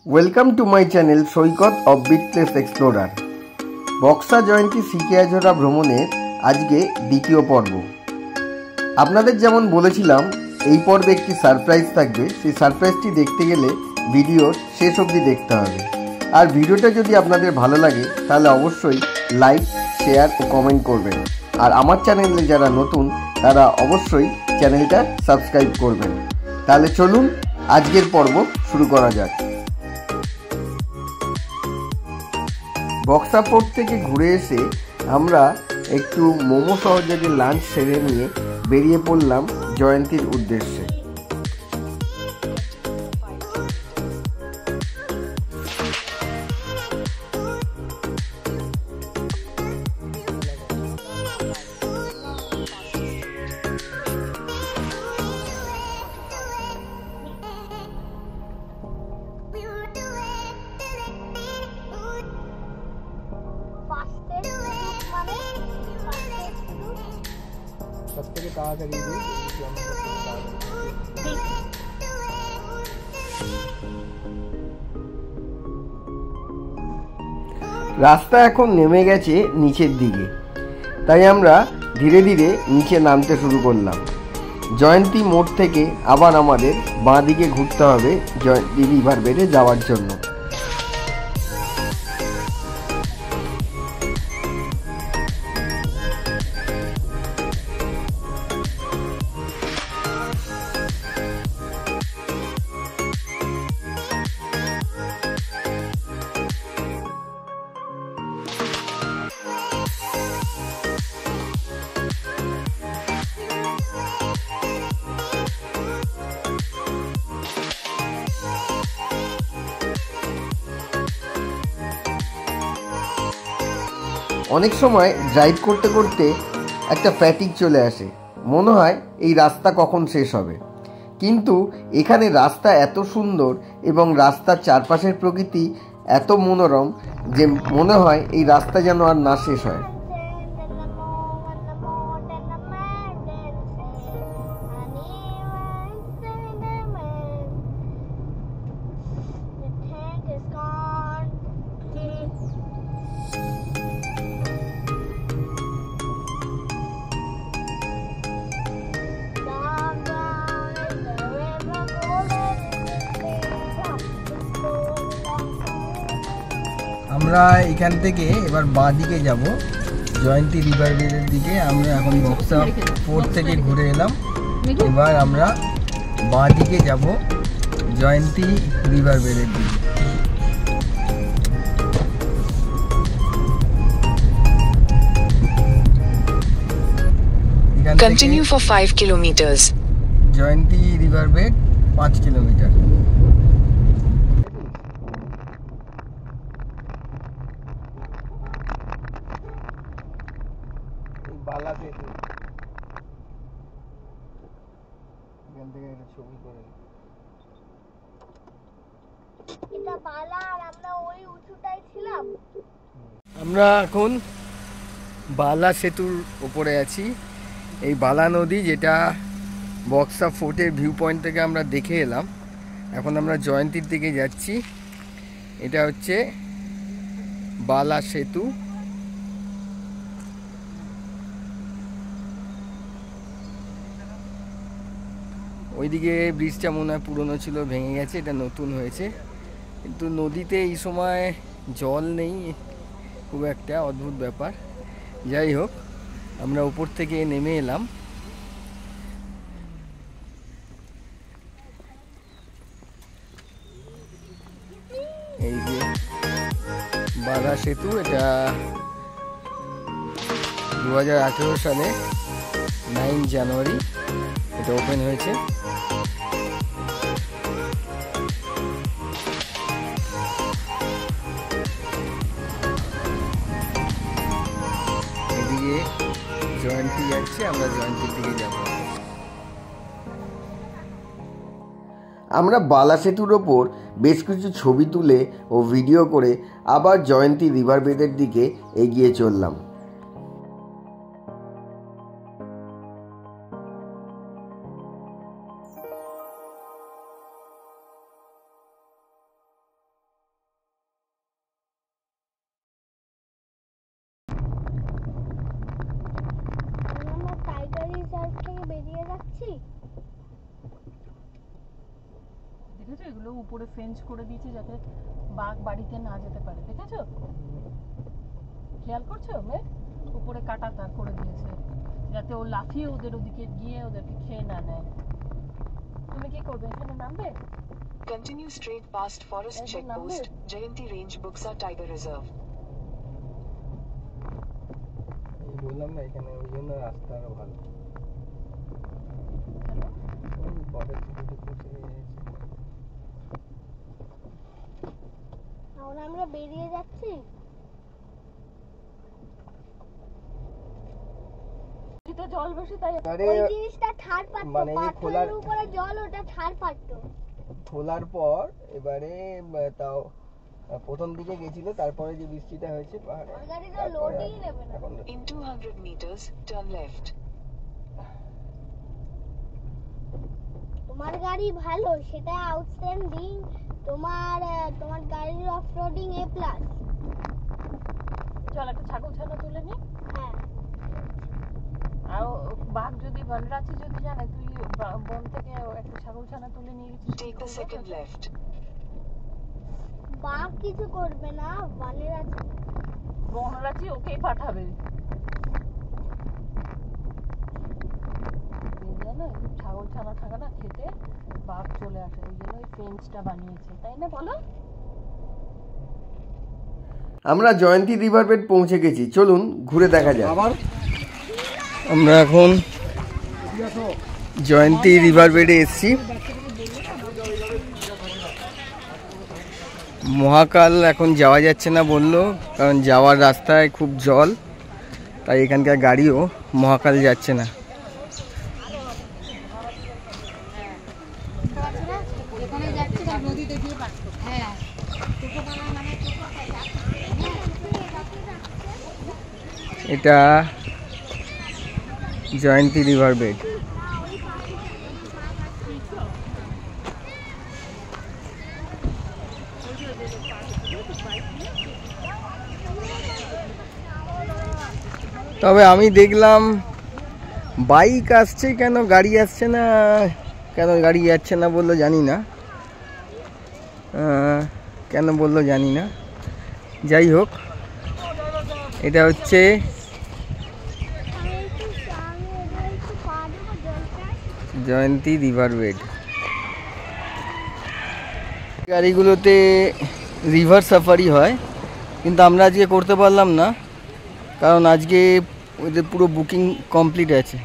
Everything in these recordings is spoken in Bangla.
Welcome to my channel Saikat of big place explorer. Buxa Jayanti Sikiajhora ভ্রমণের আজকে দ্বিতীয় পর্ব। আপনাদের যেমন বলেছিলাম এই পর্বে একটি সারপ্রাইজ থাকবে, সেই সারপ্রাইজটি দেখতে গেলে ভিডিওর শেষ অবধি দেখতে হবে। আর ভিডিওটা যদি আপনাদের ভালো লাগে তাহলে অবশ্যই লাইক, শেয়ার ও কমেন্ট করবেন। আর আমার চ্যানেলে যারা নতুন তারা অবশ্যই চ্যানেলটা সাবস্ক্রাইব করবেন। তাহলে চলুন আজকের পর্ব শুরু করা যাক। বক্সা ফোর্ট থেকে ঘুরে এসে আমরা একটু মোমো সহযোগে লাঞ্চ সেরে নিয়ে বেরিয়ে পড়লাম জয়ন্তীর উদ্দেশ্যে। রাস্তা এখন নেমে গেছে নিচের দিকে, তাই আমরা ধীরে ধীরে নিচে নামতে শুরু করলাম। জয়ন্তী মোড় থেকে আবার আমাদের বাঁ দিকে ঘুরতে হবে জয়ন্তী রিভার বেডে যাওয়ার জন্য। অনেক সময় ড্রাইভ করতে করতে একটা ফ্যাটিক চলে আসে, মনে হয় এই রাস্তা কখন শেষ হবে। কিন্তু এখানে রাস্তা এত সুন্দর এবং রাস্তার চারপাশের প্রকৃতি এত মনোরম যে মনে হয় এই রাস্তা যেন আর না শেষ হয়। আমরা এখান থেকে এবার বাঁ দিকে যাব জয়ন্তী রিভার বেডের দিকে। আমরা এখন বক্সা ফোর্ট থেকে ঘুরে এলাম, এবার আমরা বাঁ দিকে যাব জয়ন্তী রিভার বেডের দিকে। Continue for 5 kilometers. Jayanti river bed 5 kilometre. আমরা এখন বালা সেতুর উপরে আছি। এই বালা নদী, যেটা বক্সা ফোর্টের ভিউ পয়েন্ট থেকে আমরা দেখে এলাম। এখন আমরা জয়ন্তীর দিকে যাচ্ছি। এটা হচ্ছে বালা সেতু। ওইদিকে ব্রিজটা মনে হয় পুরনো ছিল, ভেঙে গেছে, এটা নতুন হয়েছে। কিন্তু নদীতে এই সময় জল নেই, খুব একটা অদ্ভুত ব্যাপার। যাই হোক, আমরা উপর থেকে নেমে এলাম। এই যে বালা সেতু, এটা 2018 সালে 9 জানুয়ারি এটা ওপেন হয়েছে। এদিকে জয়ন্তী যাচ্ছে, আমরা জয়ন্তীর দিকে যাব। আমরা বালা সেতুর ওপর বেশ কিছু ছবি তুলে ও ভিডিও করে আবার জয়ন্তী রিভার বেডের দিকে এগিয়ে চললাম। যাচ্ছি। দেখেছো এগুলো উপরে ফেন্স করে দিয়েছে যাতে বাঘ বাড়িতে না যেতে পারে, দেখেছো? খেয়াল করছো মেয়ে? উপরে কাটা তার করে দিয়েছে যাতে ও লাফিয়ে ওদের ওদিকে গিয়ে ওদেরকে খেয়ে না নেয়। তুমি কি করবে, এখানে নামবে? Continue straight past Forest Checkpost, Jayanti Range Buxa Tiger Reserve. এই বললাম না এখানে ওই জন্য রাস্তা আরো ভালো। এখন আমরা বেরিয়ে যাচ্ছি। তো জল বেশি তাই ওই জিনিসটা ছাড় পারতো, মানে পাথরের উপরে জল, ওটা ছাড় পারতো। খোলার পর এবারে তাও প্রথম দিকে গেছিল, তারপরে যে বৃষ্টিটা হয়েছে পাহাড়ে, গাড়িটা লোডই নেবে না। In 200 meters, turn left. তোমার গাড়ি ভালো, সেটা আউটস্ট্যান্ডিং। তোমার গাড়ির অফরোডিং A+। চল একটা ছাগল ছানা তুলে নি। হ্যাঁ, আর বাঘ যদি বনরাচি যদি জানে তুই বন থেকে একটা ছাগল ছানা তুলে নিয়ে গেছিস, Take the second left. বাঘ কিছু করবে না, বনরাচি ওকেই পাঠাবে। জানো ছাগল ছানা থাকে না খেতে, বাঘ চলে আসে, ওই জন্য ওই ফেন্সটা বানিয়েছে, তাই না বলো? আমরা জয়ন্তী রিভার বেড পৌঁছে গেছি, চলুন ঘুরে দেখা যাক। আমরা এখন জয়ন্তী রিভার বেডে এসেছি। মহাকাল এখন যাওয়া যাচ্ছে না বললো, কারণ যাওয়ার রাস্তায় খুব জল, তাই এখানকার গাড়িও মহাকাল যাচ্ছে না। এটা জয়ন্তী রিভার বেড। তবে আমি দেখলাম বাইক আসছে, কেন গাড়ি আসছে না, কেন গাড়ি যাচ্ছে না বললো জানি না, কেন বললো জানি না। যাই হোক, এটা হচ্ছে জয়ন্তী রিভার বেড। গাড়িগুলোতে রিভার সাফারি হয়, কিন্তু আমরা আজকে করতে পারলাম না, কারণ আজকে ওদের পুরো বুকিং কমপ্লিট আছে।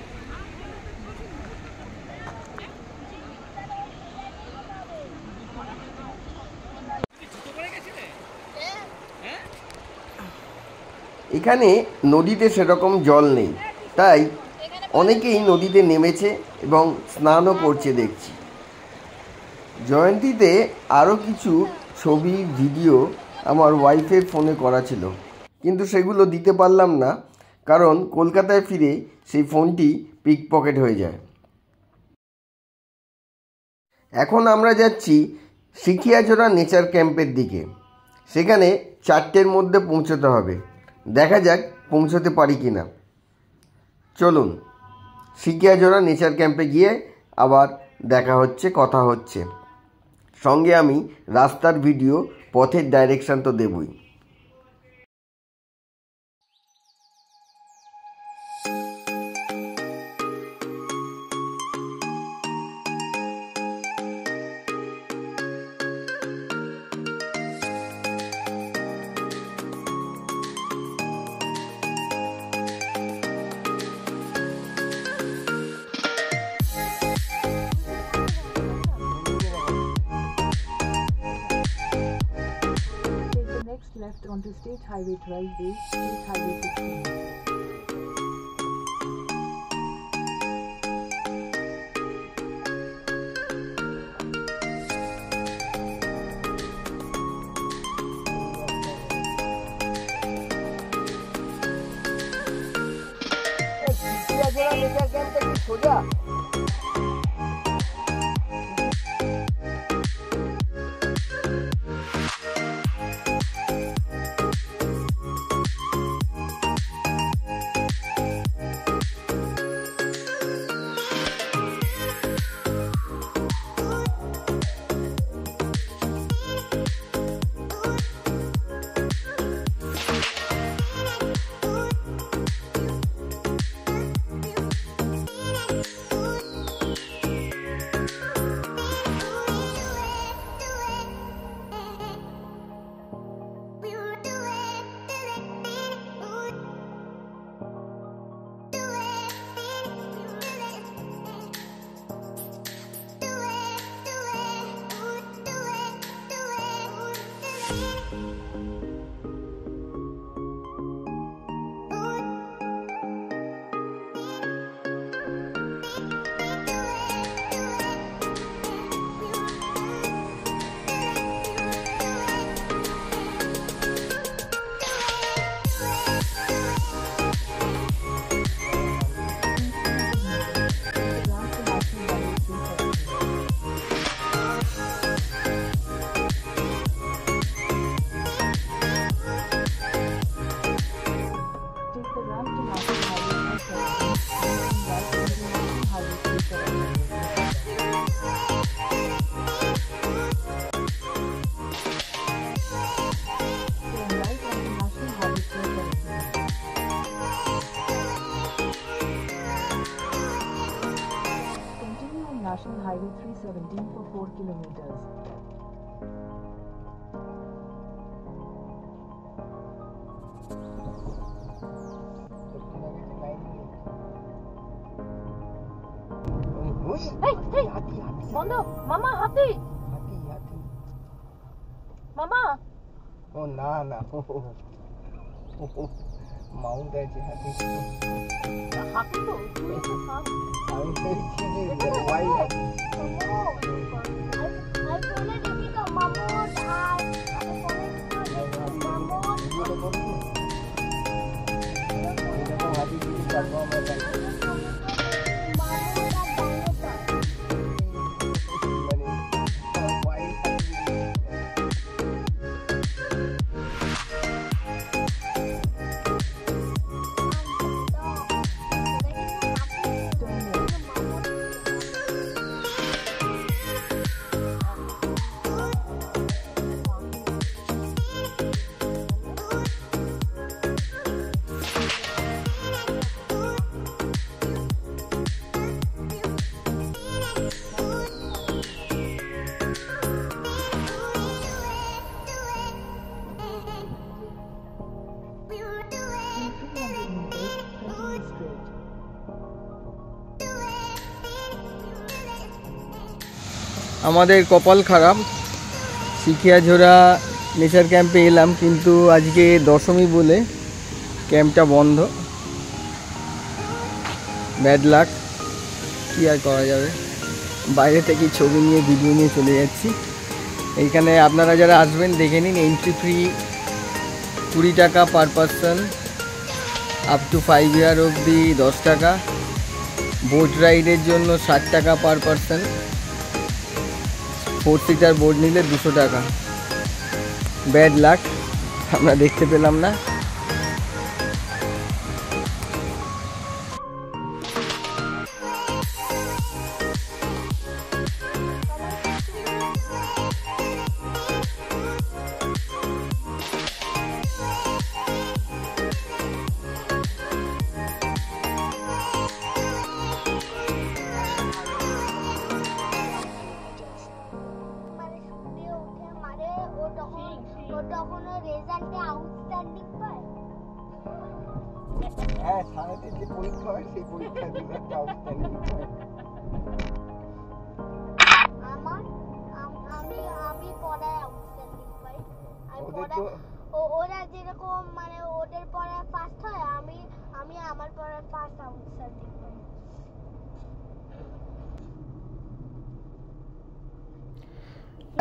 এখানে নদীতে সেরকম জল নেই, তাই অনেকেই নদীতে নেমেছে এবং স্নানও করছে দেখছি। জয়ন্তীতে আরও কিছু ছবি ভিডিও আমার ওয়াইফের ফোনে করা ছিল, কিন্তু সেগুলো দিতে পারলাম না, কারণ কলকাতায় ফিরে সেই ফোনটি পিকপকেট হয়ে যায়। এখন আমরা যাচ্ছি সিকিয়াজোড়া নেচার ক্যাম্পের দিকে। সেখানে 4টের মধ্যে পৌঁছতে হবে, দেখা যাক পৌঁছতে পারি কি না। চলুন সিকিয়াজোড়া নেচার ক্যাম্পে গিয়ে আবার দেখা হচ্ছে, কথা হচ্ছে। সঙ্গে আমি রাস্তার ভিডিও, পথের ডাইরেকশান তো দেবই। Left onto State Highway 12B, State Highway 16. সোজা National Highway 317 for 4 kilometers. বন্ধ মামা হাতি মামা ও না না মাউন্ট আছে হাতি হাতি তো আমি দেখছি যে ওয়াইল্ড আর ফোনে দেখি তো মামুট আর ফোনে মামুট হাতি দিকে যাবো আমরা তাই আমাদের কপাল খারাপ সিকিয়াঝোড়া নেচার ক্যাম্পে এলাম কিন্তু আজকে দশমী বলে ক্যাম্পটা বন্ধ ব্যাড লাক কী আর করা যাবে বাইরে থেকে ছবি নিয়ে ভিডিও নিয়ে চলে যাচ্ছি এইখানে আপনারা যারা আসবেন দেখে নিন এন্ট্রি ফ্রি 20 টাকা পার পারসন আপ টু 5 ইয়ার অবধি 10 টাকা বোট রাইডের জন্য 60 টাকা পার পারসন 4 সিটার বোর্ড নিলে 200 টাকা ব্যাড লাক আমরা দেখতে পেলাম না হ্যাঁ সারাতে যে পরীক্ষা হয় সেই পরীক্ষা দিলে একটা আউটস্ট্যান্ডিং হয় আমি পড়ায় আউটস্ট্যান্ডিং পাই ওরা যেরকম মানে ওদের পড়ায় ফার্স্ট হয় আমি আমার পড়ায় ফার্স্ট আউটস্ট্যান্ডিং পাই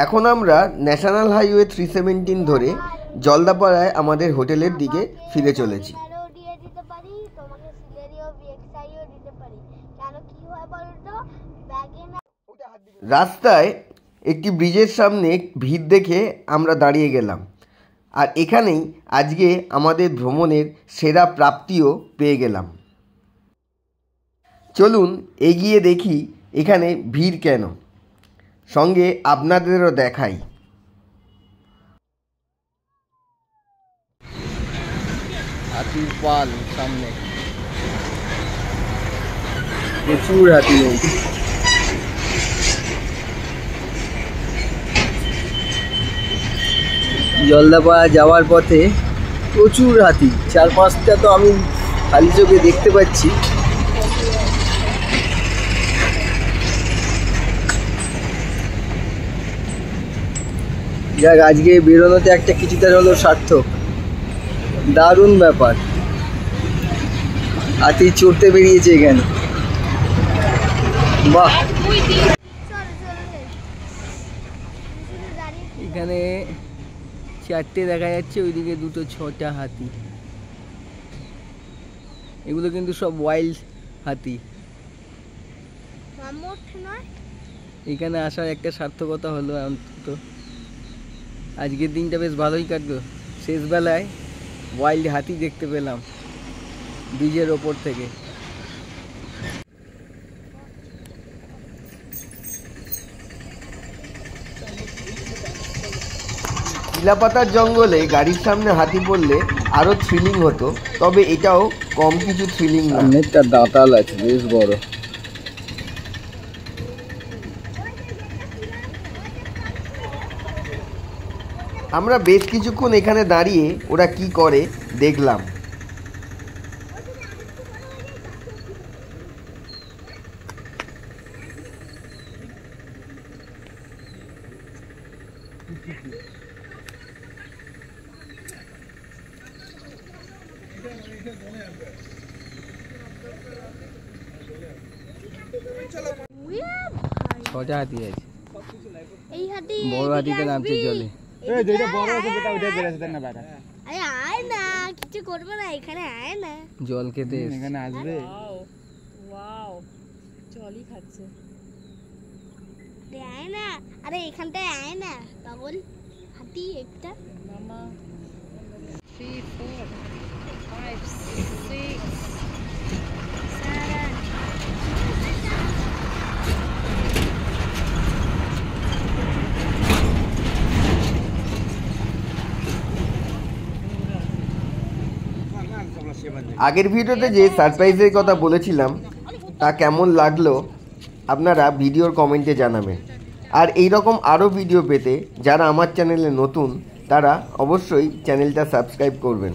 এখন আমরা ন্যাশনাল হাইওয়ে 317 ধরে জলদাপাড়ায় আমাদের হোটেলের দিকে ফিরে চলেছি রাস্তায় একটি ব্রিজের সামনে ভিড় দেখে আমরা দাঁড়িয়ে গেলাম আর এখানেই আজকে আমাদের ভ্রমণের সেরা প্রাপ্তিও পেয়ে গেলাম চলুন এগিয়ে দেখি এখানে ভিড় কেন সঙ্গে আপনাদেরও দেখাই হাতির পাল সামনে প্রচুর হাতি জলদাপাড়া যাওয়ার পথে প্রচুর হাতি 4-5টা তো আমি খালি চোখে দেখতে পাচ্ছি যাক, আজকে বেরোনোতে একটা কিছুটা হলো সার্থক। দারুণ ব্যাপার। হাতি চড়তে বেরিয়েছে এখানে, বাহ। এখানে 4টে দেখা যাচ্ছে, ওইদিকে 2টো 6টা হাতি। এগুলো কিন্তু সব ওয়াইল্ড হাতি। এখানে আসার একটা সার্থকতা হলো অন্তত। আজকের দিনটা বেশ ভালোই কাটলো, শেষবেলায় ওয়াইল্ড হাতি দেখতে পেলাম ব্রিজের ওপর থেকে। চিলাপাতার জঙ্গলে গাড়ির সামনে হাতি পড়লে আরও থ্রিলিং হতো, তবে এটাও কম কিছু থ্রিলিং না। অনেকটা দাঁতাল আছে, বেশ বড়। আমরা বেশ কিছুক্ষণ এখানে দাঁড়িয়ে ওরা কি করে দেখলাম। ছটা হাতি আছে। এই হাতি বড় হাতিতে নামছে জলে। আয় না, কিছু করবে না, এখানে আয় না। জল খেতে এখানে আসবে। ওয়াও, জলই খাচ্ছে। আয় না, আরে এখানটায় আয় না পাগল। হাতি একটা মামা 3 4 5 6 আগের ভিডিওতে যে সারপ্রাইজের কথা বলেছিলাম তা কেমন লাগলো আপনারা ভিডিওর কমেন্টে জানাবেন। আর এই রকম আরও ভিডিও পেতে যারা আমার চ্যানেলে নতুন তারা অবশ্যই চ্যানেলটা সাবস্ক্রাইব করবেন।